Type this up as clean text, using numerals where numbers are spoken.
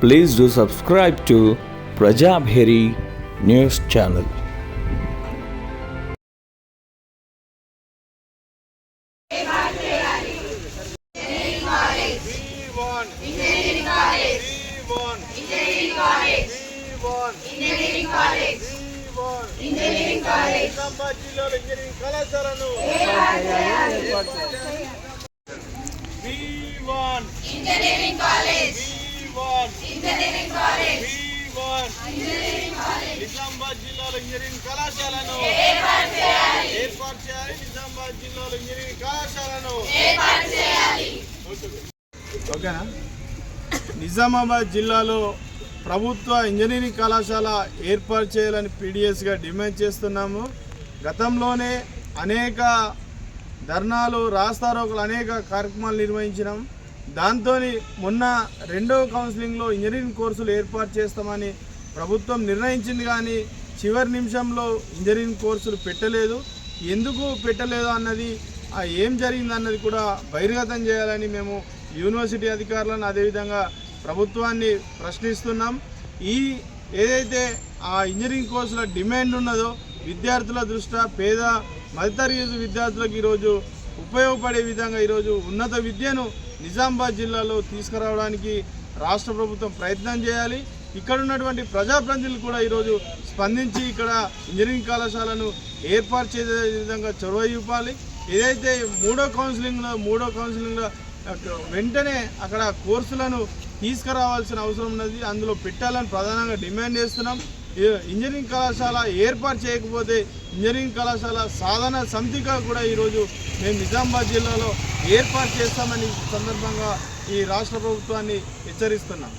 Please do subscribe to Prajabheri News Channel. Nizamabad జిల్లాలో engineering కళాశాలను నిజామాబాద్ జిల్లాలో ఇంజనీరింగ్ కళాశాలను ఏర్పాటు చేయాలి. నిజామాబాద్ జిల్లాలో ఇంజనీరింగ్ కళాశాలను ఓకేనా. నిజామాబాద్ జిల్లాలో ప్రభుత్వ ఇంజనీరింగ్ కళాశాల ఏర్పాటు చేయాలని పీడిఎస్గా డిమాండ్ చేస్తున్నాము. గతంలోనే అనేక ధర్నాలు, రాస్తారోకలు, అనేక కార్యక్రమాలు నిర్వహించినాం. దాంతో మొన్న రెండవ కౌన్సిలింగ్లో ఇంజనీరింగ్ కోర్సులు ఏర్పాటు చేస్తామని ప్రభుత్వం నిర్ణయించింది, కానీ చివరి నిమిషంలో ఇంజనీరింగ్ కోర్సులు పెట్టలేదు. ఎందుకు పెట్టలేదు అన్నది, ఏం జరిగింది అన్నది కూడా బహిర్గతం చేయాలని మేము యూనివర్సిటీ అధికారులను, అదేవిధంగా ప్రభుత్వాన్ని ప్రశ్నిస్తున్నాం. ఏదైతే ఆ ఇంజనీరింగ్ కోర్సుల డిమాండ్ ఉన్నదో విద్యార్థుల దృష్ట్యా పేద మధ్యతరగతి విద్యార్థులకు ఈరోజు ఉపయోగపడే విధంగా ఈరోజు ఉన్నత విద్యను నిజామాబాద్ జిల్లాలో తీసుకురావడానికి రాష్ట్ర ప్రభుత్వం ప్రయత్నం చేయాలి. ఇక్కడ ఉన్నటువంటి ప్రజాప్రతినిధులు కూడా ఈరోజు స్పందించి ఇక్కడ ఇంజనీరింగ్ కళాశాలను ఏర్పాటు చేసే విధంగా చొరవ చూపాలి. ఏదైతే మూడో కౌన్సిలింగ్లో వెంటనే అక్కడ కోర్సులను తీసుకురావాల్సిన అవసరం ఉన్నది, అందులో పెట్టాలని ప్రధానంగా డిమాండ్ చేస్తున్నాం. ఇంజనీరింగ్ కళాశాల ఏర్పాటు చేయకపోతే ఇంజనీరింగ్ కళాశాల సాధన సమితిగా కూడా ఈరోజు మేము నిజామాబాద్ జిల్లాలో ఏర్పాటు చేస్తామని సందర్భంగా ఈ రాష్ట్ర ప్రభుత్వాన్ని హెచ్చరిస్తున్నాం.